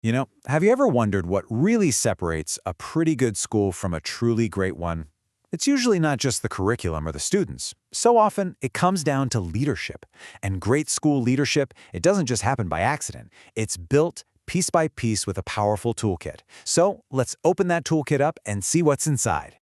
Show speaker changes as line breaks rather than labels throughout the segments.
Have you ever wondered what really separates a pretty good school from a truly great one? It's usually not just the curriculum or the students. So often, it comes down to leadership. And great school leadership, it doesn't just happen by accident. It's built piece by piece with a powerful toolkit. So let's open that toolkit up and see what's inside.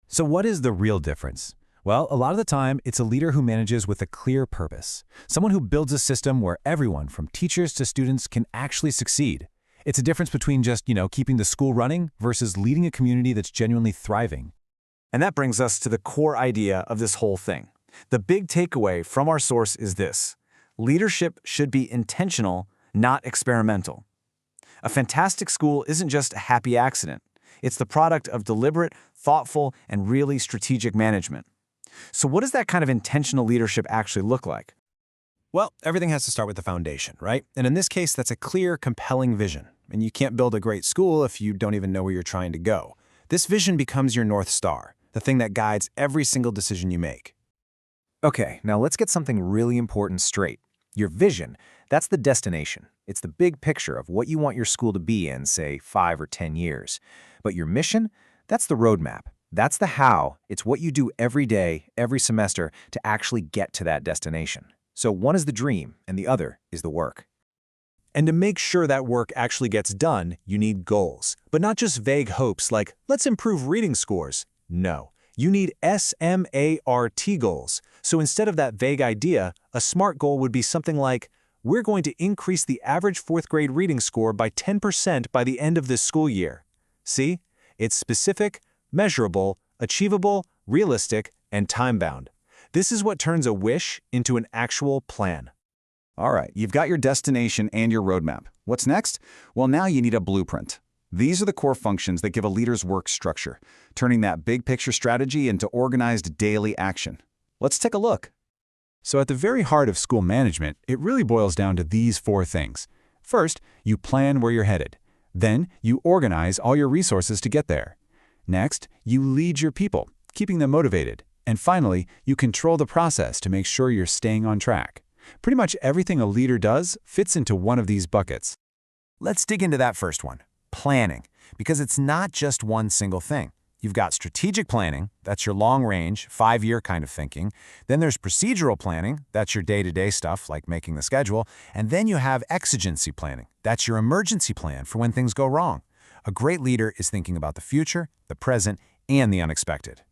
So what is the real difference? Well, a lot of the time, it's a leader who manages with a clear purpose. Someone who builds a system where everyone, from teachers to students, can actually succeed. It's a difference between just, keeping the school running versus leading a community that's genuinely thriving.
And that brings us to the core idea of this whole thing. The big takeaway from our source is this: leadership should be intentional, not experimental. A fantastic school isn't just a happy accident. It's the product of deliberate, thoughtful, and really strategic management. So what does that kind of intentional leadership actually look like?
Well, everything has to start with the foundation, right? And in this case, that's a clear, compelling vision. And you can't build a great school if you don't even know where you're trying to go. This vision becomes your North Star, the thing that guides every single decision you make. Okay, now let's get something really important straight. Your vision, that's the destination. It's the big picture of what you want your school to be in, say, 5 or 10 years. But your mission, that's the roadmap. That's the how. It's what you do every day, every semester, to actually get to that destination. So one is the dream, and the other is the work. And to make sure that work actually gets done, you need goals. But not just vague hopes like, let's improve reading scores. No, you need SMART goals. So instead of that vague idea, a SMART goal would be something like, we're going to increase the average 4th grade reading score by 10% by the end of this school year. See? It's specific, measurable, achievable, realistic, and time-bound. This is what turns a wish into an actual plan.
All right, you've got your destination and your roadmap. What's next? Well, now you need a blueprint. These are the core functions that give a leader's work structure, turning that big picture strategy into organized daily action. Let's take a look.
So at the very heart of school management, it really boils down to these 4 things. First, you plan where you're headed. Then, you organize all your resources to get there. Next, you lead your people, keeping them motivated. And finally, you control the process to make sure you're staying on track. Pretty much everything a leader does fits into one of these buckets. Let's dig into that first one, planning, because it's not just one single thing. You've got strategic planning, that's your long-range, 5-year kind of thinking. Then there's procedural planning, that's your day-to-day stuff like making the schedule. And then you have exigency planning, that's your emergency plan for when things go wrong. A great leader is thinking about the future, the present, and the unexpected.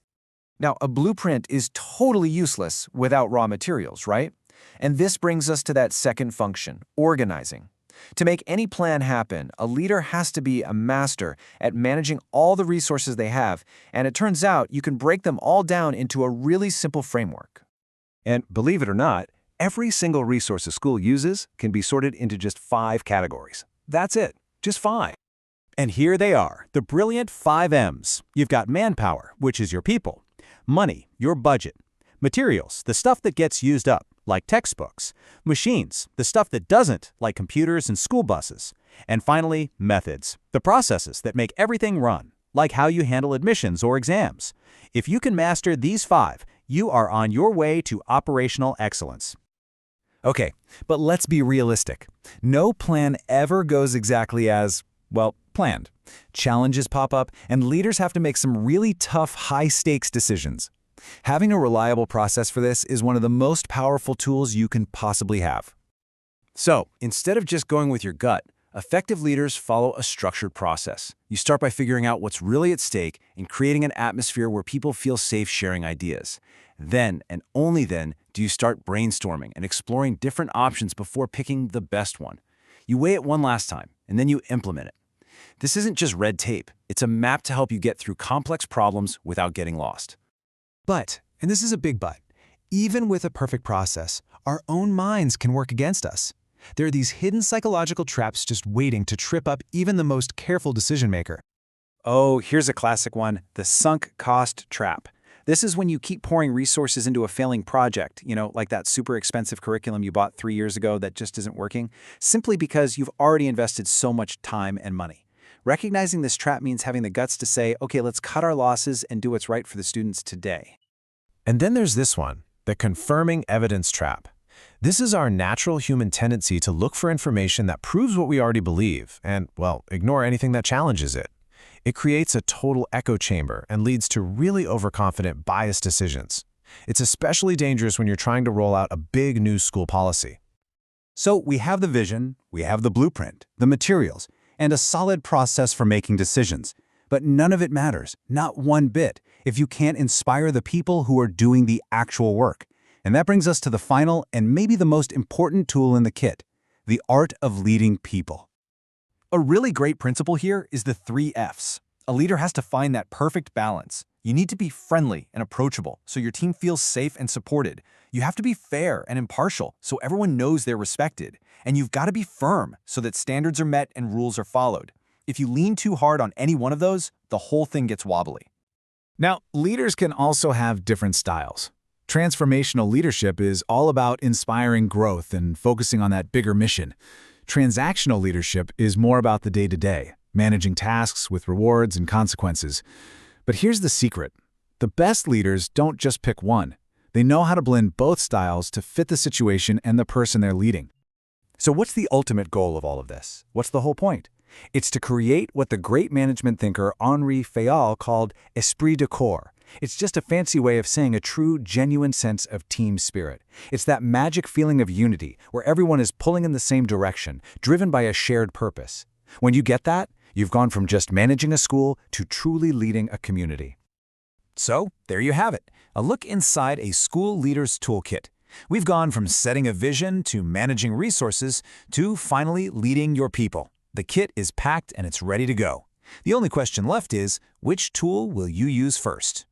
Now, a blueprint is totally useless without raw materials, right? And this brings us to that second function, organizing. To make any plan happen, a leader has to be a master at managing all the resources they have, and it turns out you can break them all down into a really simple framework.
And believe it or not, every single resource a school uses can be sorted into just 5 categories. That's it, just 5. And here they are, the brilliant 5 M's. You've got manpower, which is your people. Money, your budget. Materials, the stuff that gets used up, like textbooks. Machines, the stuff that doesn't, like computers and school buses. And finally, methods, the processes that make everything run, like how you handle admissions or exams. If you can master these 5, you are on your way to operational excellence. Okay, but let's be realistic. No plan ever goes exactly as, well, planned. Challenges pop up, and leaders have to make some really tough, high-stakes decisions. Having a reliable process for this is one of the most powerful tools you can possibly have. So, instead of just going with your gut, effective leaders follow a structured process. You start by figuring out what's really at stake and creating an atmosphere where people feel safe sharing ideas. Then, and only then, do you start brainstorming and exploring different options before picking the best one. You weigh it one last time, and then you implement it. This isn't just red tape. It's a map to help you get through complex problems without getting lost. But, and this is a big but, even with a perfect process, our own minds can work against us. There are these hidden psychological traps just waiting to trip up even the most careful decision maker. Oh, here's a classic one, the sunk cost trap. This is when you keep pouring resources into a failing project, like that super expensive curriculum you bought 3 years ago that just isn't working, simply because you've already invested so much time and money. Recognizing this trap means having the guts to say, okay, let's cut our losses and do what's right for the students today. And then there's this one, the confirming evidence trap. This is our natural human tendency to look for information that proves what we already believe and, well, ignore anything that challenges it. It creates a total echo chamber and leads to really overconfident, biased decisions. It's especially dangerous when you're trying to roll out a big new school policy.
So we have the vision, we have the blueprint, the materials, and a solid process for making decisions. But none of it matters, not one bit, if you can't inspire the people who are doing the actual work. And that brings us to the final and maybe the most important tool in the kit, the art of leading people.
A really great principle here is the 3 Fs. A leader has to find that perfect balance. You need to be friendly and approachable so your team feels safe and supported. You have to be fair and impartial so everyone knows they're respected. And you've got to be firm so that standards are met and rules are followed. If you lean too hard on any one of those, the whole thing gets wobbly.
Now, leaders can also have different styles. Transformational leadership is all about inspiring growth and focusing on that bigger mission. Transactional leadership is more about the day-to-day, managing tasks with rewards and consequences. But here's the secret. The best leaders don't just pick one. They know how to blend both styles to fit the situation and the person they're leading. So what's the ultimate goal of all of this? What's the whole point? It's to create what the great management thinker Henri Fayol called esprit de corps. It's just a fancy way of saying a true, genuine sense of team spirit. It's that magic feeling of unity where everyone is pulling in the same direction, driven by a shared purpose. When you get that, you've gone from just managing a school to truly leading a community. So, there you have it, a look inside a school leader's toolkit. We've gone from setting a vision to managing resources to finally leading your people. The kit is packed and it's ready to go. The only question left is, which tool will you use first?